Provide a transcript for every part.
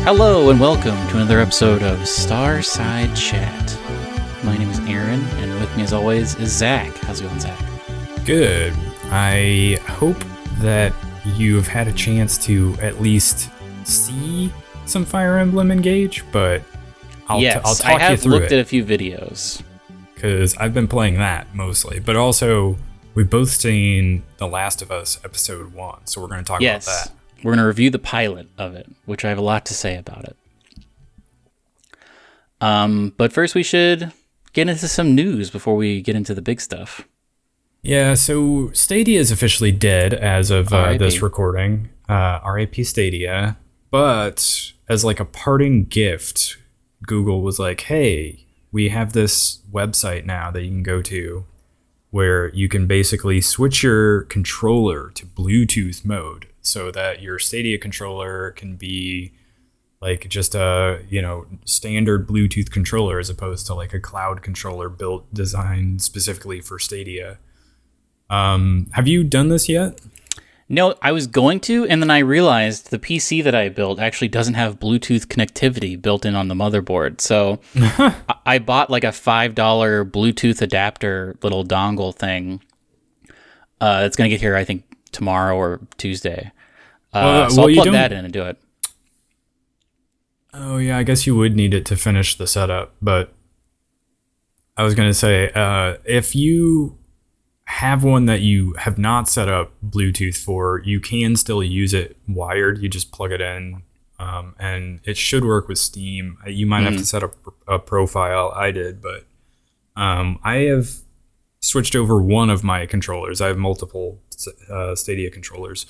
Hello and welcome to another episode of Starside Chat. My name is Aaron, and with me as always is Zach. How's it going, Zach? Good. I hope that you've had a chance to at least see some Fire Emblem Engage, but I'll talk you through it. I have looked at a few videos. Because I've been playing that mostly, but also we've both seen The Last of Us Episode 1, so we're going to talk about that. We're going to review the pilot of it, which I have a lot to say about it. But first we should get into some news before we get into the big stuff. Yeah, so Stadia is officially dead as of this recording. RIP Stadia. But as like a parting gift, Google was like, hey, we have this website now that you can go to where you can basically switch your controller to Bluetooth mode so that your Stadia controller can be like just a, standard Bluetooth controller as opposed to like a cloud controller built designed specifically for Stadia. Have you done this yet? No, I was going to, and then I realized the PC that I built actually doesn't have Bluetooth connectivity built in on the motherboard. So I bought like a $5 Bluetooth adapter little dongle thing. It's going to get here, I think, tomorrow or Tuesday. So I'll plug that in and do it. Oh, yeah, I guess you would need it to finish the setup. But I was going to say, if you have one that you have not set up Bluetooth for, you can still use it wired. You just plug it in, and it should work with Steam. You might have to set up a profile. I did, but I have switched over one of my controllers. I have multiple Stadia controllers.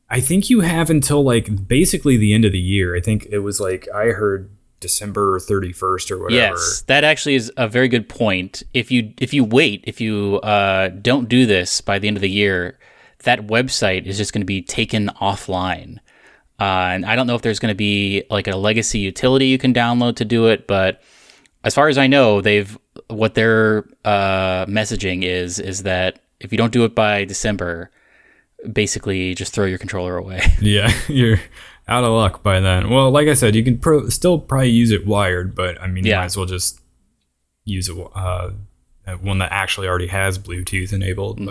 I think you have until like basically the end of the year. I think it was like, I heard December 31st or whatever. Yes, that actually is a very good point. If you don't do this by the end of the year, that website is just going to be taken offline. And I don't know if there's going to be like a legacy utility you can download to do it, but as far as I know, what their messaging is that if you don't do it by December, basically just throw your controller away. Yeah, you're out of luck by then. Well, like I said, you can still probably use it wired, but I mean, you might as well just use one that actually already has Bluetooth enabled.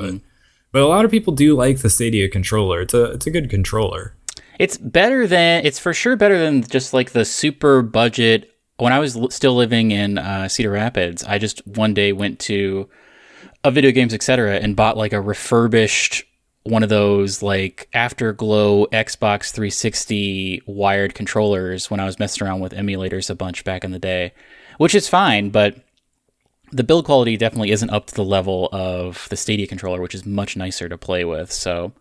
But a lot of people do like the Stadia controller. It's a good controller. It's for sure better than just like the super budget. When I was still living in Cedar Rapids, I just one day went to a Video Games Etc. and bought like a refurbished one of those like Afterglow Xbox 360 wired controllers when I was messing around with emulators a bunch back in the day, which is fine, but the build quality definitely isn't up to the level of the Stadia controller, which is much nicer to play with. So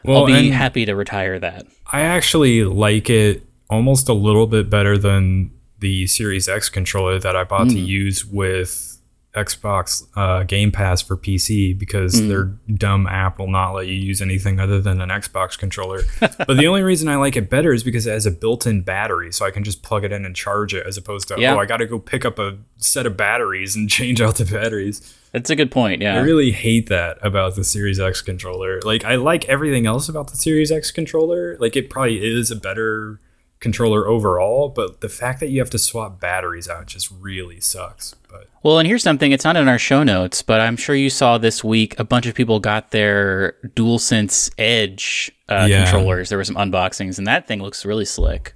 I'll be happy to retire that. I actually like it almost a little bit better than the Series X controller that I bought to use with Xbox Game Pass for PC, because their dumb app will not let you use anything other than an Xbox controller. But the only reason I like it better is because it has a built-in battery, so I can just plug it in and charge it, as opposed to, I got to go pick up a set of batteries and change out the batteries. That's a good point, yeah. I really hate that about the Series X controller. Like, I like everything else about the Series X controller. Like, it probably is a better controller overall, but the fact that you have to swap batteries out just really sucks. Well, and here's something, it's not in our show notes, but I'm sure you saw this week a bunch of people got their DualSense Edge controllers. There were some unboxings, and that thing looks really slick.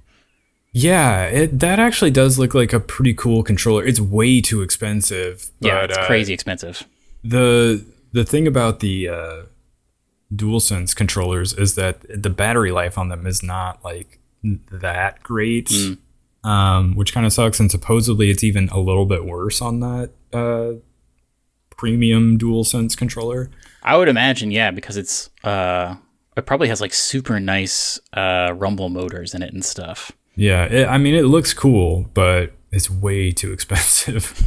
Yeah, that actually does look like a pretty cool controller. It's way too expensive. But, it's crazy expensive. The thing about the DualSense controllers is that the battery life on them is not like that great. Which kind of sucks, and supposedly it's even a little bit worse on that premium DualSense controller. I would imagine, yeah, because it probably has like super nice rumble motors in it and stuff. Yeah, it looks cool, but it's way too expensive.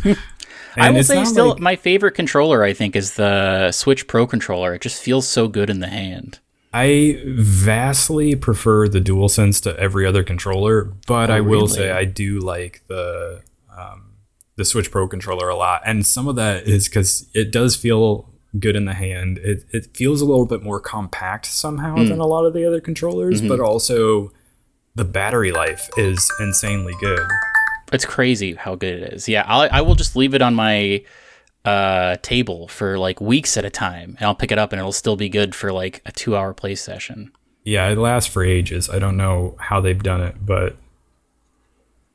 I will say still, my favorite controller, I think, is the Switch Pro controller. It just feels so good in the hand. I vastly prefer the DualSense to every other controller, but I will say I do like the Switch Pro controller a lot. And some of that is because it does feel good in the hand. It feels a little bit more compact somehow than a lot of the other controllers, but also the battery life is insanely good. It's crazy how good it is. Yeah, I will just leave it on my table for like weeks at a time, and I'll pick it up and it'll still be good for like a 2-hour play session. Yeah, it lasts for ages. I don't know how they've done it, but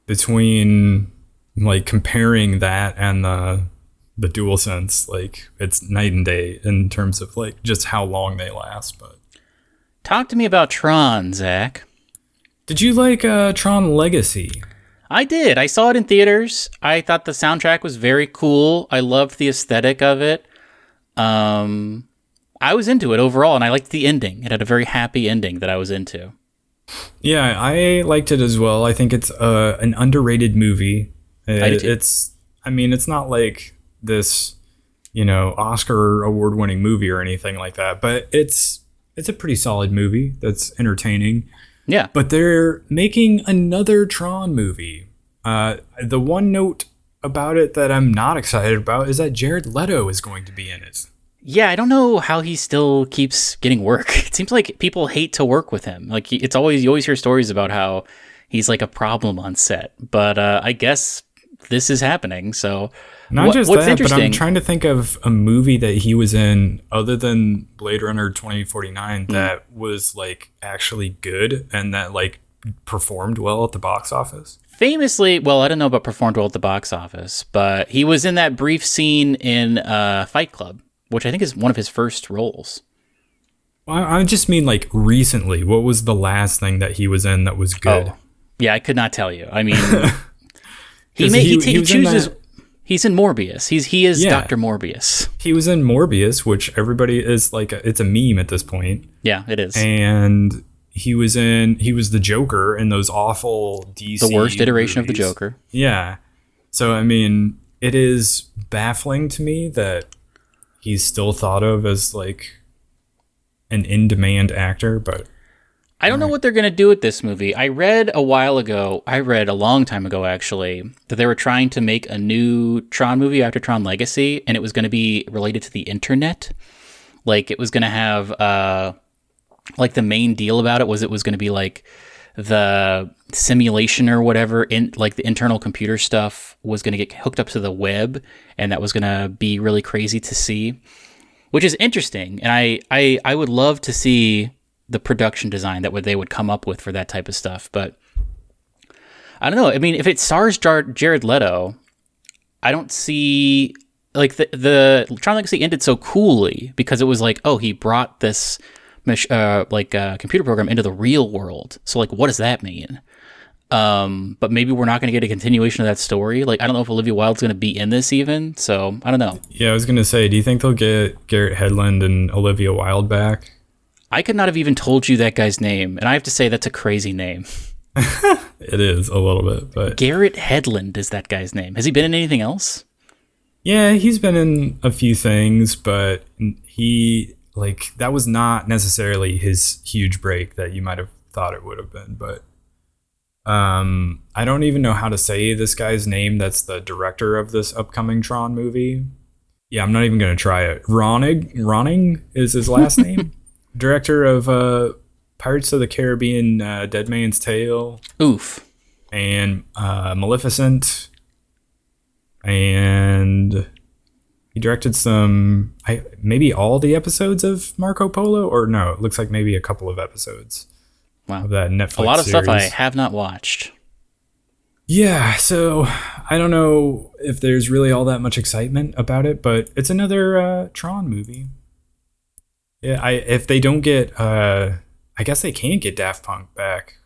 between like comparing that and the DualSense, like it's night and day in terms of like just how long they last. But talk to me about Tron, Zach. Did you like Tron Legacy? I did. I saw it in theaters. I thought the soundtrack was very cool. I loved the aesthetic of it. I was into it overall, and I liked the ending. It had a very happy ending that I was into. Yeah, I liked it as well. I think it's an underrated movie. It's not like this, Oscar award-winning movie or anything like that, but it's a pretty solid movie that's entertaining. Yeah. But they're making another Tron movie. The one note about it that I'm not excited about is that Jared Leto is going to be in it. Yeah, I don't know how he still keeps getting work. It seems like people hate to work with him. Like you always hear stories about how he's like a problem on set. But I guess this is happening. So what's interesting, but I'm trying to think of a movie that he was in other than Blade Runner 2049 that was like actually good and that like performed well at the box office. Famously, well, I don't know about performed well at the box office, but he was in that brief scene in Fight Club, which I think is one of his first roles. I just mean like recently. What was the last thing that he was in that was good? Oh, yeah, I could not tell you. I mean, he chooses. He's in Morbius. He is Dr. Morbius. He was in Morbius, which everybody is like, it's a meme at this point. Yeah, it is. And he was the Joker in those awful DC the worst iteration movies. Of the Joker. Yeah. So, I mean, it is baffling to me that he's still thought of as like an in-demand actor, but I don't know what they're going to do with this movie. I read a long time ago actually, that they were trying to make a new Tron movie after Tron Legacy, and it was going to be related to the internet. Like it was going to have like the main deal about it was going to be like the simulation or whatever in like the internal computer stuff was going to get hooked up to the web, and that was going to be really crazy to see, which is interesting. And I would love to see the production design that they would come up with for that type of stuff. But I don't know. I mean, if it stars Jared Leto, I don't see like the Tron Legacy ended so coolly because it was like, oh, he brought this computer program into the real world. So like, what does that mean? But maybe we're not going to get a continuation of that story. Like, I don't know if Olivia Wilde's going to be in this even. So I don't know. Yeah, I was going to say, do you think they'll get Garrett Hedlund and Olivia Wilde back? I could not have even told you that guy's name, and I have to say that's a crazy name. It is a little bit, but Garrett Hedlund is that guy's name. Has he been in anything else? Yeah, he's been in a few things, but that was not necessarily his huge break that you might have thought it would have been. But I don't even know how to say this guy's name. That's the director of this upcoming Tron movie. Yeah, I'm not even going to try it. Ronning is his last name. Director of Pirates of the Caribbean, Dead Man's Tale. Oof. And Maleficent. And he directed maybe all the episodes of Marco Polo? Or no, it looks like maybe a couple of episodes. Wow. Of that Netflix a lot of series. Stuff I have not watched. Yeah, so I don't know if there's really all that much excitement about it, but it's another Tron movie. Yeah, if they don't get, I guess they can't get Daft Punk back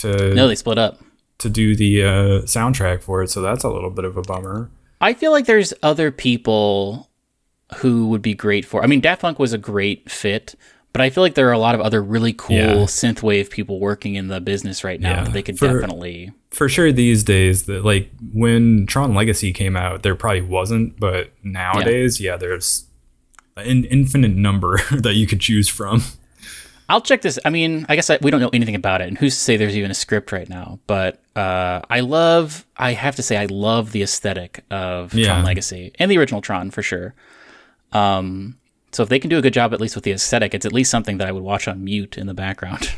No, they split up to do the soundtrack for it, so that's a little bit of a bummer. I feel like there's other people who would be great for. I mean, Daft Punk was a great fit, but I feel like there are a lot of other really cool synthwave people working in the business right now that they could definitely. For sure, these days, that like when Tron Legacy came out, there probably wasn't, but nowadays, there's an infinite number that you could choose from. I'll check this. I mean, I guess we don't know anything about it, and who's to say there's even a script right now? But I have to say, I love the aesthetic of Tron Legacy and the original Tron for sure. So if they can do a good job, at least with the aesthetic, it's at least something that I would watch on mute in the background.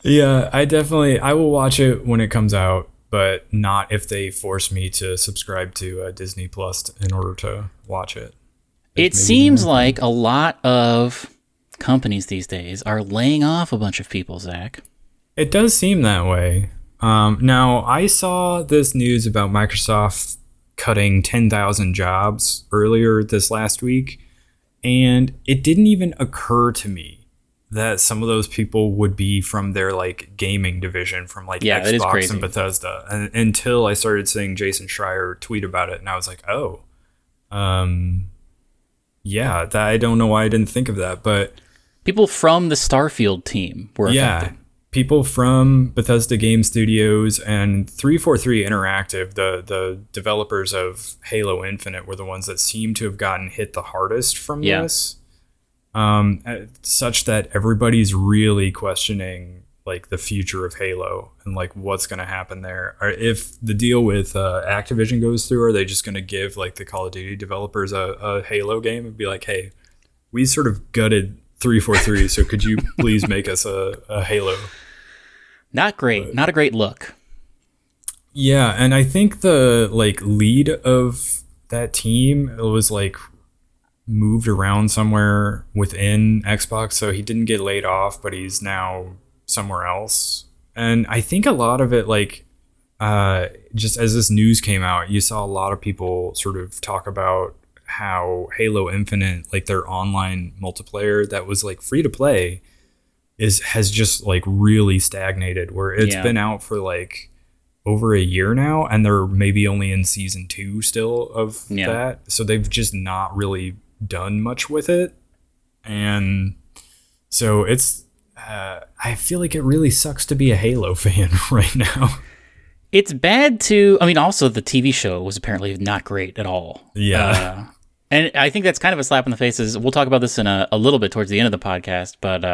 Yeah, I will watch it when it comes out, but not if they force me to subscribe to Disney Plus in order to watch it. It seems like a lot of companies these days are laying off a bunch of people, Zach. It does seem that way. Now, I saw this news about Microsoft cutting 10,000 jobs earlier this last week, and it didn't even occur to me that some of those people would be from their like gaming division, from like Xbox and Bethesda, until I started seeing Jason Schreier tweet about it, and I was like, oh, yeah, I don't know why I didn't think of that, but people from the Starfield team were affected. People from Bethesda Game Studios and 343 Interactive, the developers of Halo Infinite, were the ones that seem to have gotten hit the hardest from this. Such that everybody's really questioning like the future of Halo and like what's going to happen there. Or if the deal with Activision goes through, are they just going to give like the Call of Duty developers a Halo game and be like, hey, we sort of gutted 343, so could you please make us a Halo? Not great. Not a great look. Yeah, and I think the like lead of that team was like moved around somewhere within Xbox, so he didn't get laid off, but he's now somewhere else. And I think a lot of it, like, just as this news came out, you saw a lot of people sort of talk about how Halo Infinite, like their online multiplayer that was like free to play, has just like really stagnated, where it's been out for like over a year now, and they're maybe only in season 2 still of that. So they've just not really done much with it, and so it's I feel like it really sucks to be a Halo fan right now. It's bad to, I mean, also the TV show was apparently not great at all. And I think that's kind of a slap in the face. We'll talk about this in a little bit towards the end of the podcast, but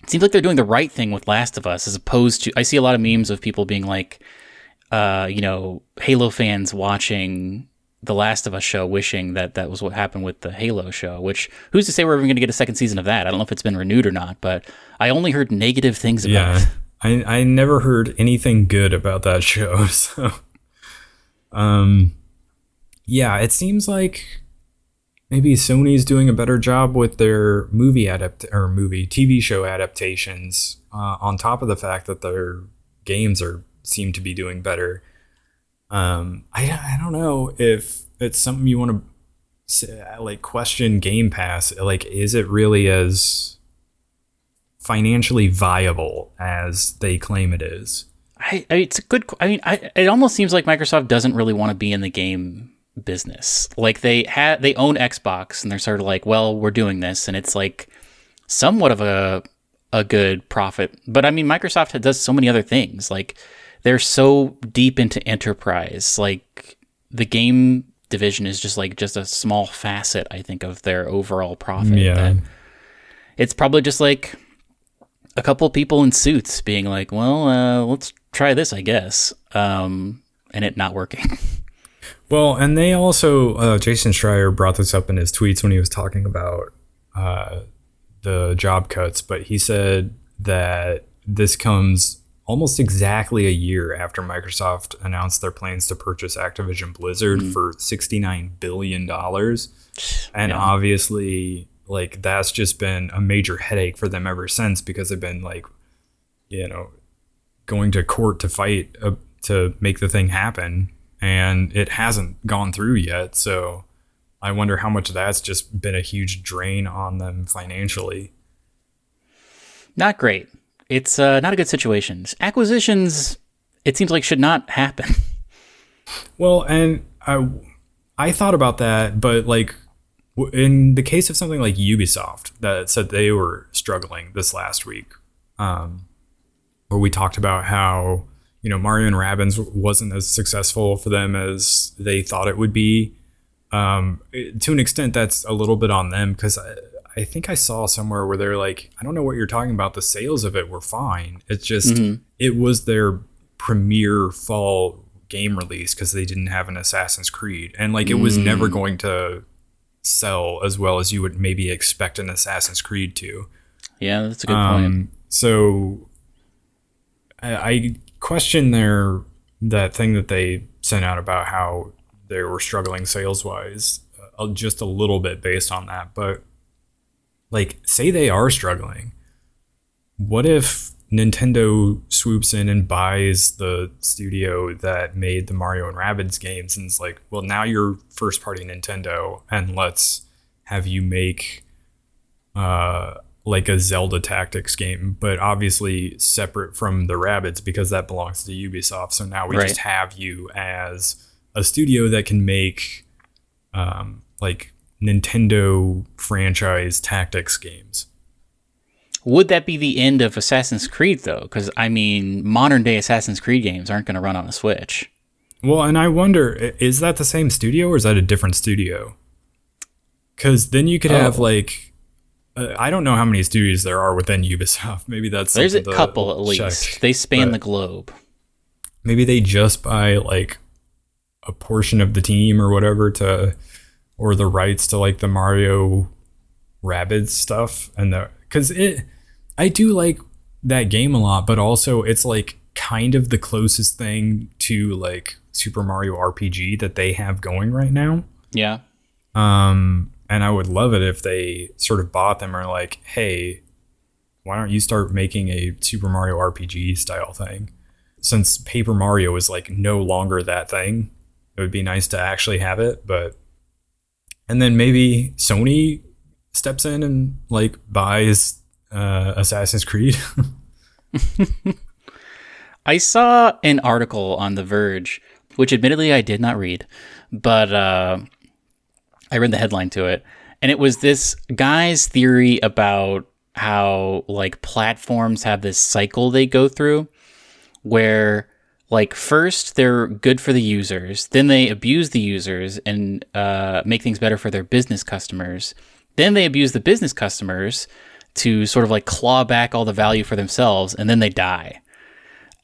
it seems like they're doing the right thing with Last of Us, as opposed to, I see a lot of memes of people being like, Halo fans watching the Last of Us show, wishing that was what happened with the Halo show, which who's to say we're even going to get a second season of that? I don't know if it's been renewed or not, but I only heard negative things about it. I never heard anything good about that show. So, it seems like maybe Sony's doing a better job with their TV show adaptations, on top of the fact that their games seem to be doing better. I don't know if it's something you want to like question Game Pass. Like, is it really as financially viable as they claim it is? It's a good. I mean, it almost seems like Microsoft doesn't really want to be in the game business. Like they own Xbox, and they're sort of like, well, we're doing this, and it's like somewhat of a good profit. But I mean, Microsoft does so many other things. Like, they're so deep into enterprise. Like, the game division is just a small facet, I think, of their overall profit. Yeah. It's probably just like a couple people in suits being like, well, let's try this, I guess. And it not working. Well, and they also, Jason Schreier brought this up in his tweets when he was talking about the job cuts, but he said that this comes almost exactly a year after Microsoft announced their plans to purchase Activision Blizzard for $69 billion. And obviously, like, that's just been a major headache for them ever since, because they've been like, going to court to fight to make the thing happen. And it hasn't gone through yet. So I wonder how much that's just been a huge drain on them financially. Not great. It's not a good situation. Acquisitions, it seems like, should not happen. Well, and I thought about that, but like in the case of something like Ubisoft that said they were struggling this last week, where we talked about how, Mario and Rabbids wasn't as successful for them as they thought it would be. To an extent, that's a little bit on them, because I think I saw somewhere where they're like, I don't know what you're talking about. The sales of it were fine. It's just, it was their premier fall game release because they didn't have an Assassin's Creed. And like, it was never going to sell as well as you would maybe expect an Assassin's Creed to. Yeah, that's a good point. So I question that thing that they sent out about how they were struggling sales-wise just a little bit based on that. But, like, say they are struggling. What if Nintendo swoops in and buys the studio that made the Mario and Rabbids games and it's like, well, now you're first-party Nintendo, and let's have you make like a Zelda Tactics game, but obviously separate from the Rabbids because that belongs to Ubisoft. So now we just have you as a studio that can make like Nintendo franchise tactics games. Would that be the end of Assassin's Creed, though? Because, I mean, modern-day Assassin's Creed games aren't going to run on a Switch. Well, and I wonder, is that the same studio or is that a different studio? Because then you could have, like... I don't know how many studios there are within Ubisoft. Maybe that's there's a couple at least. They span the globe. Maybe they just buy like a portion of the team or whatever or the rights to like the Mario Rabbids stuff, and because I do like that game a lot, but also it's like kind of the closest thing to like Super Mario RPG that they have going right now. Yeah. And I would love it if they sort of bought them or like, hey, why don't you start making a Super Mario RPG style thing? Since Paper Mario is like no longer that thing, it would be nice to actually have it. And then maybe Sony steps in and like buys Assassin's Creed. I saw an article on The Verge, which admittedly I did not read, but I read the headline to it, and it was this guy's theory about how like platforms have this cycle they go through where like first they're good for the users, then they abuse the users and make things better for their business customers. Then they abuse the business customers to sort of like claw back all the value for themselves, and then they die.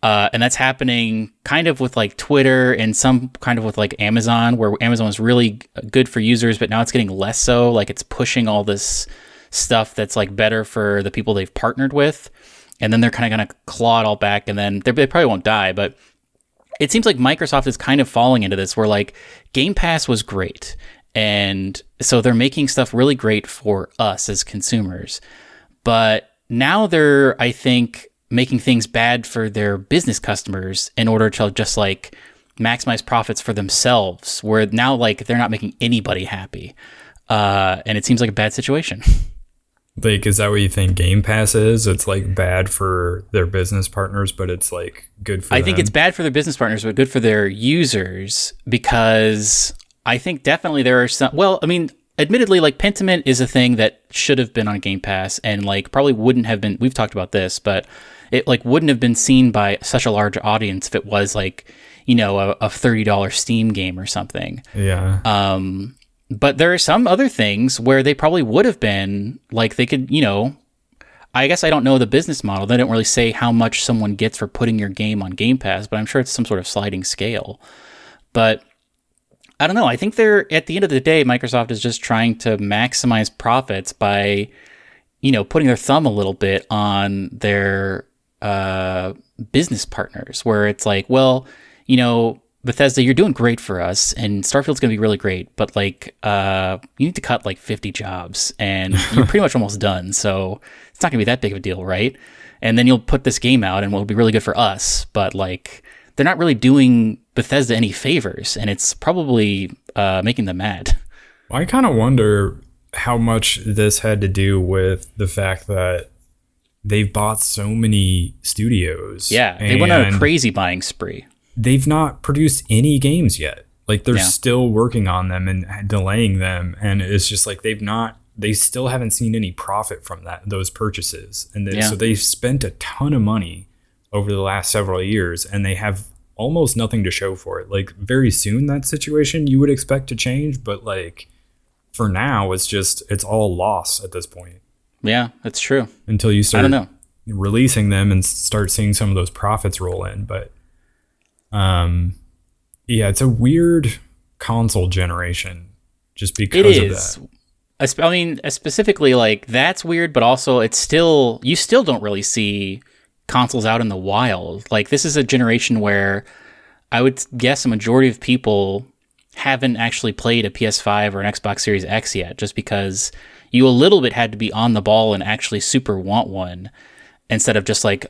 And that's happening kind of with like Twitter and some kind of with like Amazon, where Amazon is really good for users, but now it's getting less so. Like it's pushing all this stuff that's like better for the people they've partnered with. And then they're kind of going to claw it all back, and then they probably won't die. But it seems like Microsoft is kind of falling into this where like Game Pass was great. And so they're making stuff really great for us as consumers. But now they're, I think, making things bad for their business customers in order to just like maximize profits for themselves, where now like they're not making anybody happy. And it seems like a bad situation. Like, is that what you think Game Pass is? It's like bad for their business partners, but it's like good for them. I think it's bad for their business partners, but good for their users, because I think definitely there are some, well, I mean, admittedly, like Pentiment is a thing that should have been on Game Pass and like probably wouldn't have been, we've talked about this, but it like wouldn't have been seen by such a large audience if it was like, you know, a $30 Steam game or something. Yeah. But there are some other things where they probably would have been like, they could, you know, I guess I don't know the business model. They don't really say how much someone gets for putting your game on Game Pass, but I'm sure it's some sort of sliding scale. But I don't know. I think they're, at the end of the day, Microsoft is just trying to maximize profits by, you know, putting their thumb a little bit on their business partners, where it's like, well, you know, Bethesda, you're doing great for us, and Starfield's going to be really great, but like, you need to cut like 50 jobs, and you're pretty much almost done, so it's not going to be that big of a deal, right? And then you'll put this game out, and it'll be really good for us, but like, they're not really doing Bethesda any favors, and it's probably making them mad. I kind of wonder how much this had to do with the fact that they've bought so many studios. Yeah, they went on a crazy buying spree. They've not produced any games yet. Like they're still working on them and delaying them, and it's just like they still haven't seen any profit from those purchases, and so they've spent a ton of money over the last several years, and they have almost nothing to show for it. Like very soon that situation you would expect to change, but like for now it's all loss at this point. Yeah, that's true. Until you start I don't know. releasing them and start seeing some of those profits roll in. But yeah, it's a weird console generation just because of that. I mean, specifically, like, that's weird, but also you still don't really see consoles out in the wild. Like, this is a generation where I would guess a majority of people haven't actually played a PS5 or an Xbox Series X yet, just because you a little bit had to be on the ball and actually super want one, instead of just like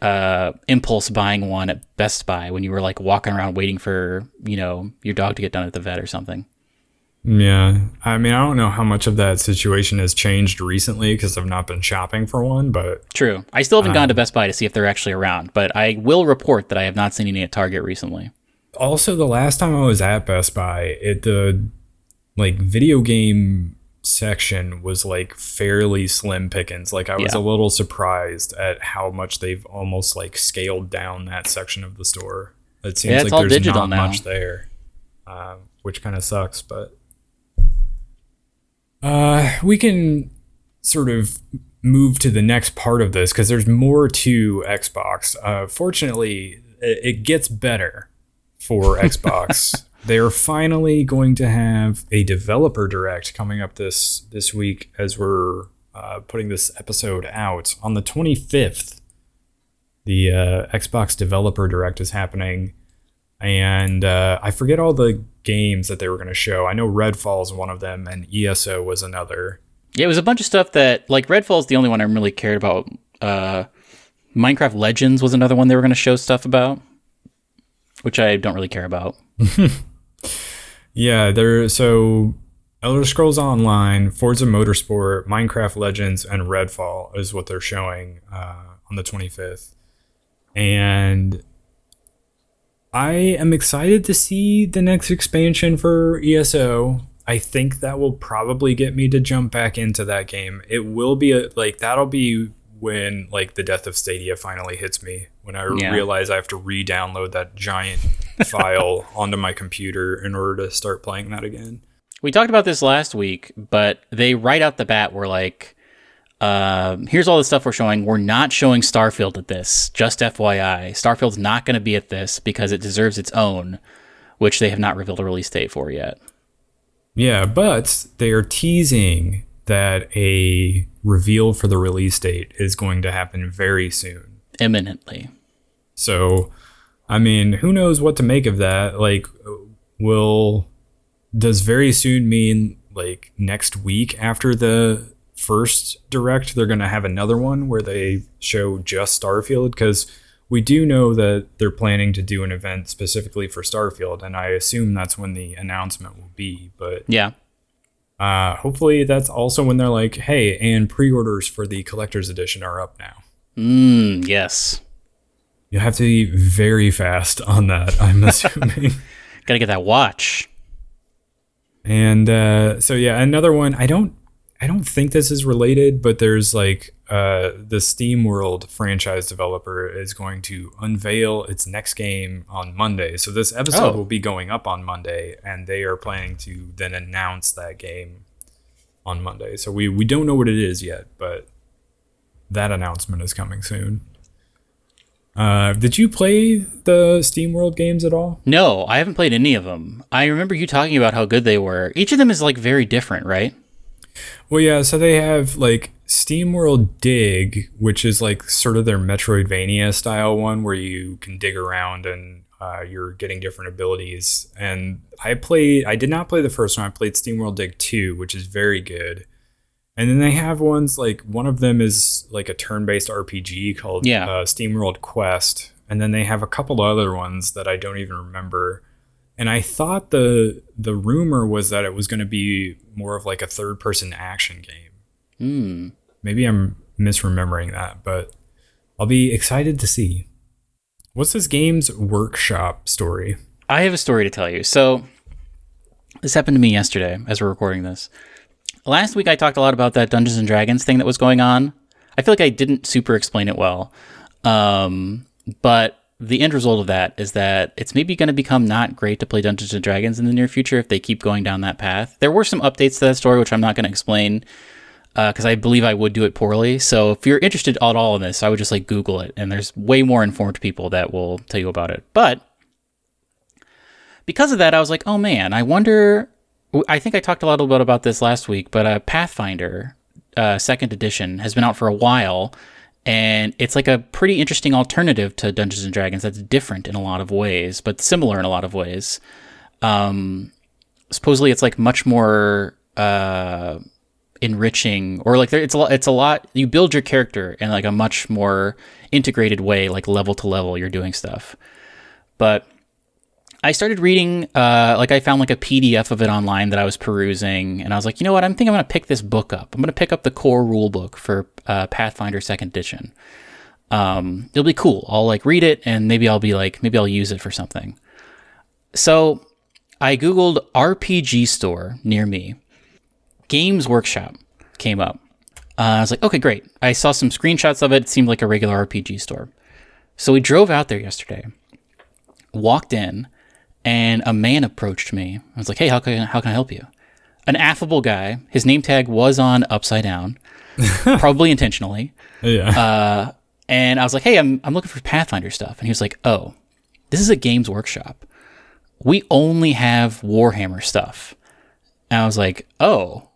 impulse buying one at Best Buy when you were like walking around waiting for, your dog to get done at the vet or something. Yeah. I mean, I don't know how much of that situation has changed recently because I've not been shopping for one, but... True. I still haven't gone to Best Buy to see if they're actually around, but I will report that I have not seen any at Target recently. Also, the last time I was at Best Buy, the video game section was like fairly slim pickings. Like, I was a little surprised at how much they've almost like scaled down that section of the store. It seems like there's not much there, which kind of sucks, but we can sort of move to the next part of this because there's more to Xbox. Fortunately, it gets better for Xbox. They're finally going to have a developer direct coming up this week as we're putting this episode out. On the 25th, the Xbox developer direct is happening. And I forget all the games that they were going to show. I know Redfall is one of them and ESO was another. Yeah, it was a bunch of stuff that, like, Redfall is the only one I really cared about. Minecraft Legends was another one they were going to show stuff about, which I don't really care about. Yeah, so Elder Scrolls Online, Forza Motorsport, Minecraft Legends, and Redfall is what they're showing on the 25th. And I am excited to see the next expansion for ESO. I think that will probably get me to jump back into that game. It will be that'll be when like the death of Stadia finally hits me, when I realize I have to re-download that giant file onto my computer in order to start playing that again. We talked about this last week, but they right out the bat were like, here's all the stuff we're showing. We're not showing Starfield at this, just FYI. Starfield's not going to be at this because it deserves its own, which they have not revealed a release date for yet. Yeah, but they are teasing that a reveal for the release date is going to happen very soon. Imminently. So, I mean, who knows what to make of that? Like, does very soon mean like next week after the first direct, they're going to have another one where they show just Starfield? Because we do know that they're planning to do an event specifically for Starfield, and I assume that's when the announcement will be. But yeah. Hopefully that's also when they're like, hey, and pre-orders for the collector's edition are up now. Yes. You have to be very fast on that, I'm assuming. Gotta get that watch. And so yeah, another one. I don't think this is related, but there's like the SteamWorld franchise developer is going to unveil its next game on Monday. So this episode will be going up on Monday, and they are planning to then announce that game on Monday. So we don't know what it is yet, but that announcement is coming soon. Did you play the SteamWorld games at all? No, I haven't played any of them. I remember you talking about how good they were. Each of them is like very different, right? Well, yeah, so they have like SteamWorld Dig, which is like sort of their Metroidvania style one where you can dig around and you're getting different abilities. And I did not play the first one. I played SteamWorld Dig 2, which is very good. And then they have ones like, one of them is like a turn-based RPG called SteamWorld Quest. And then they have a couple other ones that I don't even remember. And I thought the rumor was that it was going to be more of like a third-person action game. Maybe I'm misremembering that, but I'll be excited to see. What's this Games Workshop story? I have a story to tell you. So this happened to me yesterday as we're recording this. Last week I talked a lot about that Dungeons and Dragons thing that was going on. I feel like I didn't super explain it well. But the end result of that is that it's maybe going to become not great to play Dungeons and Dragons in the near future if they keep going down that path. There were some updates to that story, which I'm not going to explain because I believe I would do it poorly. So if you're interested at all in this, I would just like Google it, and there's way more informed people that will tell you about it. But because of that, I was like, oh man, I wonder. I think I talked a little bit about this last week, but Pathfinder 2nd edition has been out for a while, And it's like a pretty interesting alternative to Dungeons and Dragons that's different in a lot of ways, but similar in a lot of ways. Supposedly it's like much more enriching, or like it's a lot. You build your character in like a much more integrated way, like level to level. You're doing stuff, but I started reading. I found like a PDF of it online that I was perusing, and I was like, you know what? I'm gonna pick this book up. I'm gonna pick up the core rule book for Pathfinder Second Edition. It'll be cool. I'll like read it, and maybe I'll use it for something. So I Googled RPG store near me. Games Workshop came up. I was like, okay, great. I saw some screenshots of it. It seemed like a regular RPG store. So we drove out there yesterday, walked in, and a man approached me. I was like, hey, how can I help you? An affable guy. His name tag was on upside down, probably intentionally. Yeah. And I was like, hey, I'm looking for Pathfinder stuff. And he was like, oh, this is a Games Workshop. We only have Warhammer stuff. And I was like, oh,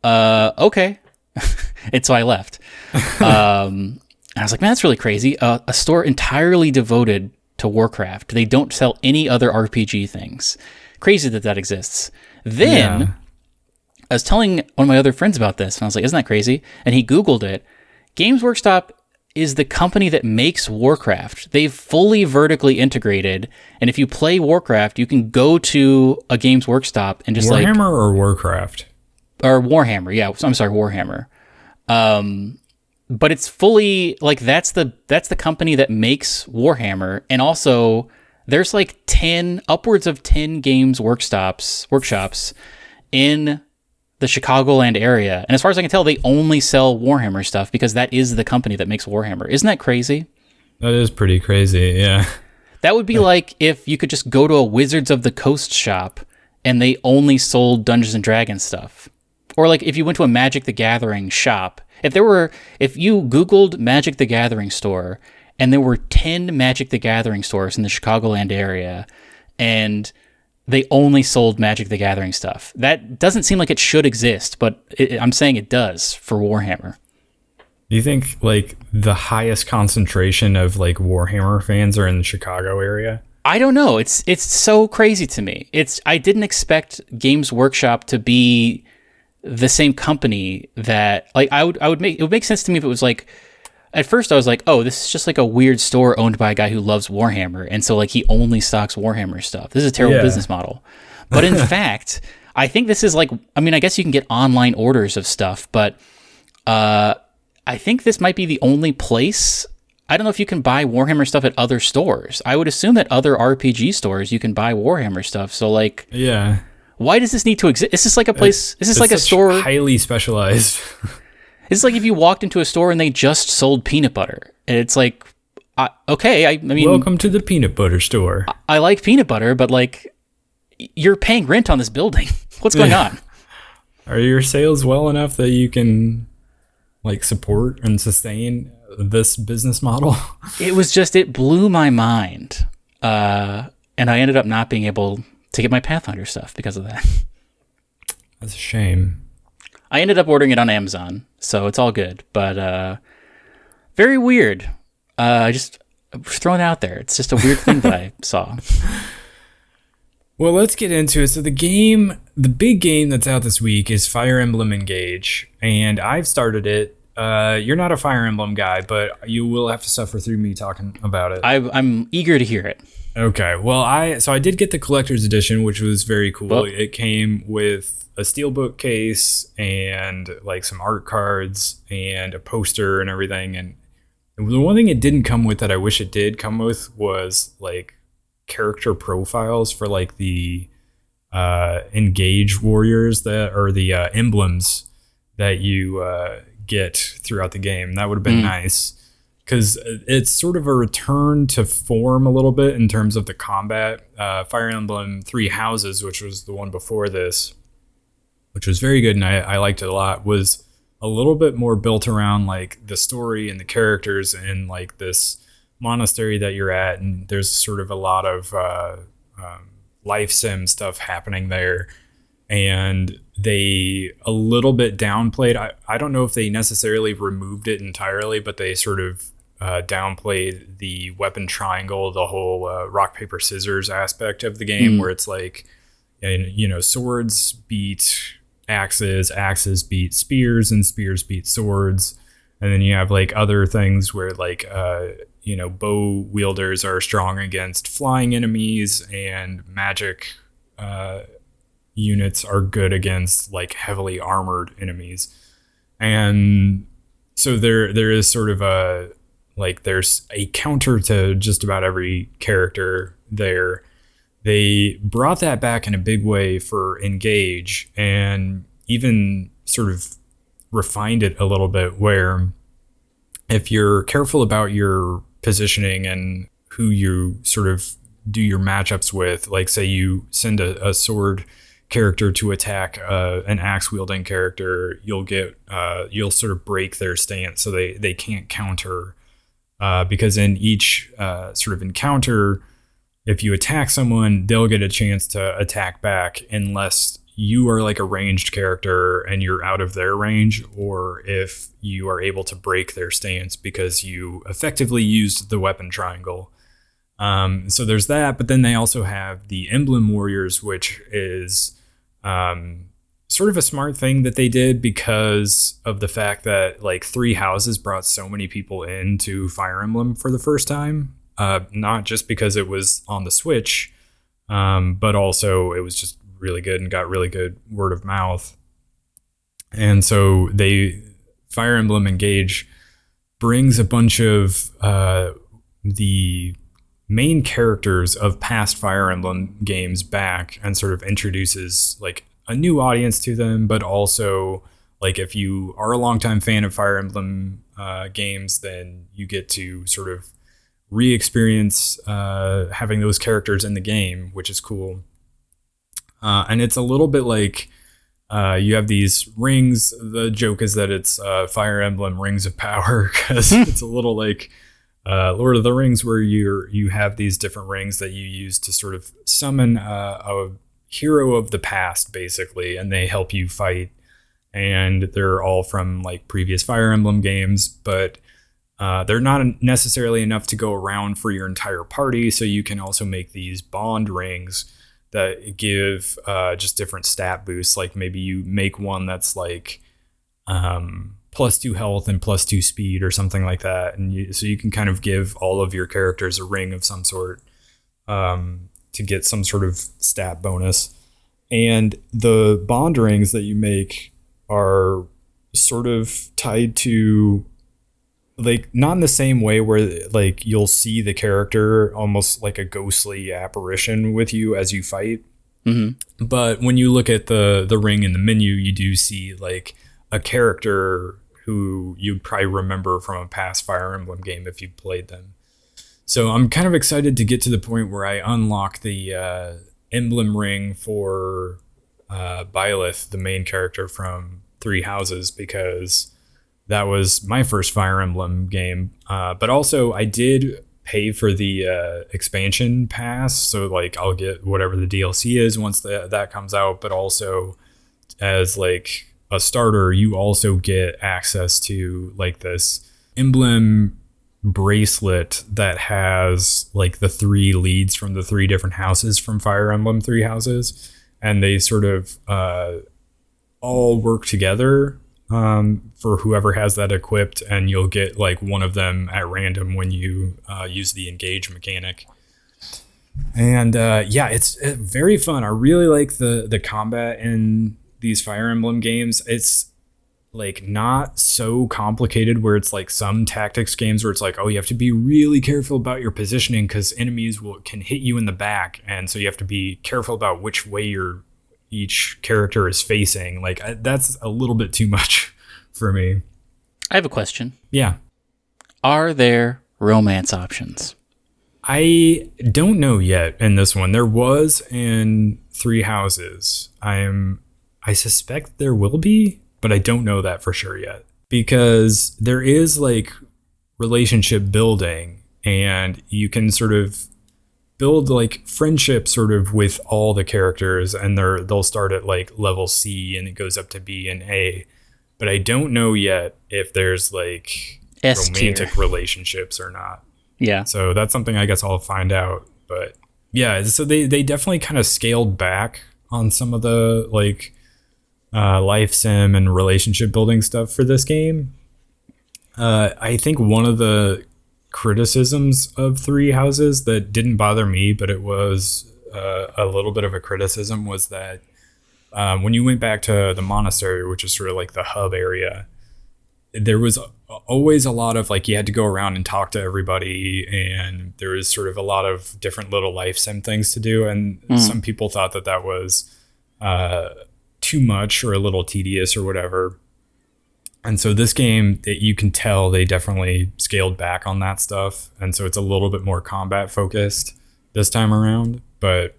okay. And so I left. And I was like, man, that's really crazy. A store entirely devoted to Warcraft. They don't sell any other RPG things. Crazy that exists. Then I was telling one of my other friends about this, and I was like, isn't that crazy? And he Googled it. Games Workshop is the company that makes Warcraft. They've fully vertically integrated, and if you play Warcraft, you can go to a Games Workshop and just Warhammer or Warcraft? Or Warhammer, yeah. I'm sorry, Warhammer. But it's fully like that's the company that makes Warhammer, and also there's like upwards of 10 games workshops in the Chicagoland area. And as far as I can tell, they only sell Warhammer stuff because that is the company that makes Warhammer. Isn't that crazy? That is pretty crazy, yeah. That would be like if you could just go to a Wizards of the Coast shop and they only sold Dungeons and Dragons stuff. Or like if you went to a Magic the Gathering shop, if you Googled Magic the Gathering store and there were 10 Magic the Gathering stores in the Chicagoland area and they only sold Magic the Gathering stuff. That doesn't seem like it should exist, but I'm saying it does for Warhammer. Do you think like the highest concentration of like Warhammer fans are in the Chicago area? I don't know. It's so crazy to me. I didn't expect Games Workshop to be the same company that like it would make sense to me if it was like, at first I was like, oh, this is just like a weird store owned by a guy who loves Warhammer, and so like he only stocks Warhammer stuff. This is a terrible business model. But in fact, I think this is like, I mean, I guess you can get online orders of stuff, but I think this might be the only place. I don't know if you can buy Warhammer stuff at other stores. I would assume that other RPG stores you can buy Warhammer stuff. So like, yeah. Why does this need to exist? Is this like a place? Is this like a store? Highly specialized. It's like if you walked into a store and they just sold peanut butter. And it's like, okay, I mean... Welcome to the peanut butter store. I like peanut butter, but like, you're paying rent on this building. What's going on? Are your sales well enough that you can like support and sustain this business model? It blew my mind. And I ended up not being able to get my Pathfinder stuff because of that. That's a shame. I ended up ordering it on Amazon, so it's all good. But very weird. Just throwing it out there. It's just a weird thing that I saw. Well, let's get into it. So the big game that's out this week is Fire Emblem Engage, and I've started it. You're not a Fire Emblem guy, but you will have to suffer through me talking about it. I'm eager to hear it. Okay. Well, I did get the collector's edition, which was very cool. Well, it came with a steelbook case and like some art cards and a poster and everything. And the one thing it didn't come with that I wish it did come with was like character profiles for like the Engage warriors that are the emblems that you get throughout the game. That would have been nice. Because it's sort of a return to form a little bit in terms of the combat. Fire Emblem Three Houses, which was the one before this, which was very good and I liked it a lot, was a little bit more built around like the story and the characters and like this monastery that you're at. And there's sort of a lot of life sim stuff happening there. and they a little bit downplayed. I don't know if they necessarily removed it entirely, but they sort of downplayed the weapon triangle, the whole rock, paper, scissors aspect of the game, where it's like, swords beat axes, axes beat spears, and spears beat swords. And then you have like other things where like, bow wielders are strong against flying enemies, and magic units are good against like heavily armored enemies. And so there is sort of there's a counter to just about every character there. They brought that back in a big way for Engage, and even sort of refined it a little bit, where if you're careful about your positioning and who you sort of do your matchups with, like say you send a sword character to attack an axe wielding character, you'll sort of break their stance so they can't counter, because in each sort of encounter, if you attack someone, they'll get a chance to attack back unless you are like a ranged character and you're out of their range, or if you are able to break their stance because you effectively used the weapon triangle. So there's that, but then they also have the Emblem Warriors, which is sort of a smart thing that they did because of the fact that like Three Houses brought so many people into Fire Emblem for the first time. Not just because it was on the Switch, but also it was just really good and got really good word of mouth. And so Fire Emblem Engage brings a bunch of the main characters of past Fire Emblem games back and sort of introduces like a new audience to them, but also like if you are a longtime fan of Fire Emblem games, then you get to sort of re-experience having those characters in the game, which is cool. And it's a little bit like you have these rings. The joke is that it's Fire Emblem Rings of Power, because it's a little like Lord of the Rings, where you have these different rings that you use to sort of summon a hero of the past, basically, and they help you fight. And they're all from like previous Fire Emblem games, but they're not necessarily enough to go around for your entire party. So you can also make these bond rings that give just different stat boosts. Like maybe you make one that's like +2 health and +2 speed or something like that. And so you can kind of give all of your characters a ring of some sort to get some sort of stat bonus. And the bond rings that you make are sort of tied to, like, not in the same way where like you'll see the character almost like a ghostly apparition with you as you fight. Mm-hmm. But when you look at the ring in the menu, you do see like a character who you'd probably remember from a past Fire Emblem game if you played them. So I'm kind of excited to get to the point where I unlock the emblem ring for Byleth, the main character from Three Houses, because that was my first Fire Emblem game. But also I did pay for the expansion pass, so like I'll get whatever the DLC is once that comes out. But also as like a starter, you also get access to like this emblem bracelet that has like the 3 leads from the 3 different houses from Fire Emblem Three Houses, and they sort of all work together for whoever has that equipped, and you'll get like one of them at random when you use the engage mechanic. And it's very fun. I really like the combat in these Fire Emblem games. It's like not so complicated where it's like some tactics games where it's like, oh, you have to be really careful about your positioning because enemies can hit you in the back, and so you have to be careful about which way each character is facing. Like that's a little bit too much for me. I have a question. Yeah. Are there romance options? I don't know yet in this one. There was in Three Houses. I suspect there will be, but I don't know that for sure yet, because there is like relationship building, and you can sort of build like friendship sort of with all the characters, and they'll start at like level C and it goes up to B and A. But I don't know yet if there's like romantic relationships or not. Yeah. So that's something I guess I'll find out. But yeah, so they definitely kind of scaled back on some of the like life sim and relationship building stuff for this game. I think one of the criticisms of Three Houses that didn't bother me, but it was a little bit of a criticism, was that when you went back to the monastery, which is sort of like the hub area, there was always a lot of like, you had to go around and talk to everybody, and there was sort of a lot of different little life sim things to do, and some people thought that was too much or a little tedious or whatever. And so this game, that you can tell they definitely scaled back on that stuff, and so it's a little bit more combat focused this time around. But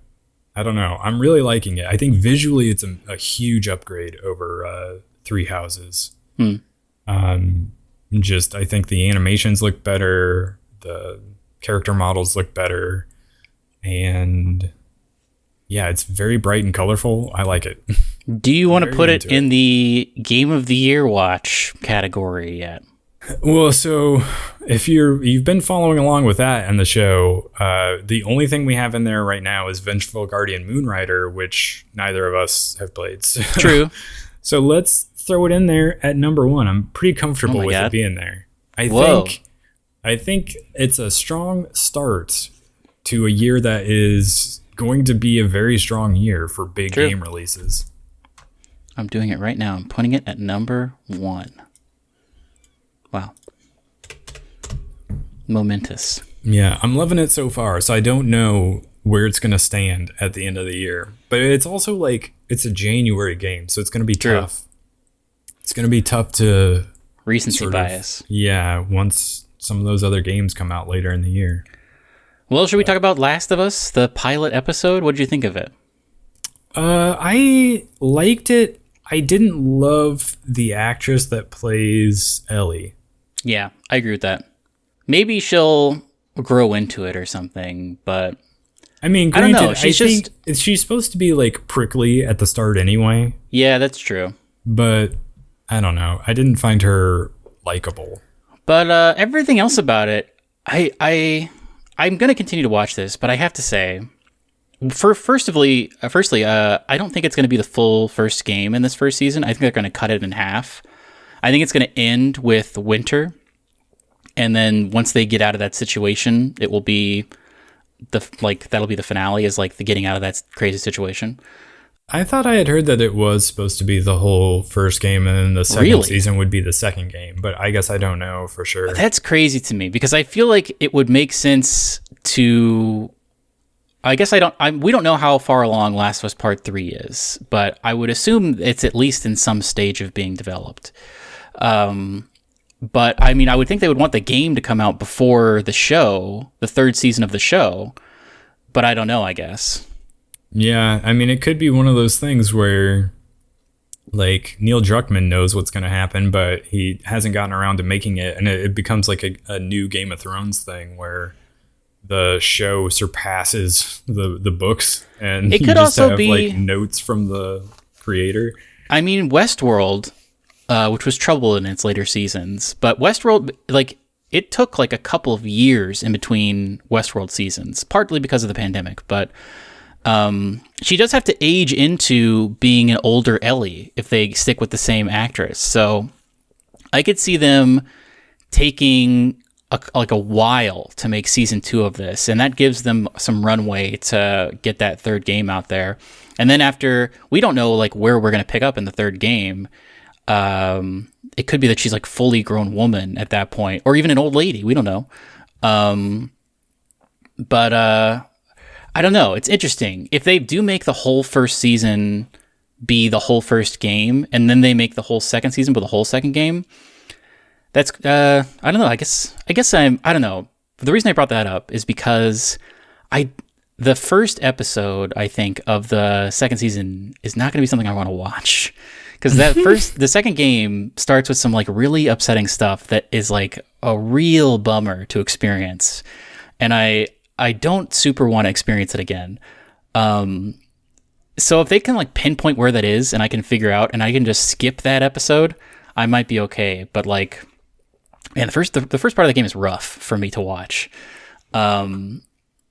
I don't know, I'm really liking it. I think visually it's a huge upgrade over Three Houses. I think the animations look better, the character models look better, and yeah, it's very bright and colorful. I like it. Do you want to put it in the Game of the Year watch category yet? Well, so if you've been following along with that and the show, the only thing we have in there right now is Vengeful Guardian Moonrider, which neither of us have played. True. So let's throw it in there at number 1. I'm pretty comfortable with it being there. I think it's a strong start to a year that is going to be a very strong year for big game releases. I'm doing it right now. I'm putting it at number 1. Wow. Momentous. Yeah, I'm loving it so far. So I don't know where it's going to stand at the end of the year. But it's also like, it's a January game, so it's going to be tough. It's going to be tough to... Recency bias. Yeah, once some of those other games come out later in the year. Well, should we talk about Last of Us, the pilot episode? What did you think of it? I liked it. I didn't love the actress that plays Ellie. Yeah, I agree with that. Maybe she'll grow into it or something, but... I mean, granted, I don't know. She's supposed to be like prickly at the start anyway. Yeah, that's true. But I don't know. I didn't find her likable. But everything else about it, I'm going to continue to watch this, but I have to say, firstly, I don't think it's going to be the full first game in this first season. I think they're going to cut it in half. I think it's going to end with winter, and then once they get out of that situation, it will be that'll be the finale, is like the getting out of that crazy situation. I thought I had heard that it was supposed to be the whole first game, and then the second season would be the second game, but I guess I don't know for sure. That's crazy to me, because I feel like it would make sense to... I guess we don't know how far along Last of Us Part 3 is, but I would assume it's at least in some stage of being developed. But I mean, I would think they would want the game to come out before the show, the third season of the show, but I don't know, I guess. Yeah, I mean, it could be one of those things where, like, Neil Druckmann knows what's going to happen, but he hasn't gotten around to making it, and it becomes like a new Game of Thrones thing where the show surpasses the books, and it could you just also have be like notes from the creator. I mean, Westworld, which was trouble in its later seasons, but Westworld, like, it took like a couple of years in between Westworld seasons, partly because of the pandemic, but she does have to age into being an older Ellie if they stick with the same actress. So I could see them taking a while to make season 2 of this, and that gives them some runway to get that third game out there. And then after, we don't know like where we're going to pick up in the third game. It could be that she's like fully grown woman at that point, or even an old lady. We don't know. But I don't know. It's interesting. If they do make the whole first season be the whole first game, and then they make the whole second season be the whole second game, that's, I don't know. I guess I don't know. The reason I brought that up is because the first episode, I think, of the second season is not going to be something I want to watch. Because the second game starts with some like really upsetting stuff that is like a real bummer to experience. And I I don't super want to experience it again. So if they can like pinpoint where that is and I can figure out and I can just skip that episode, I might be okay. But like, man, the first part of the game is rough for me to watch.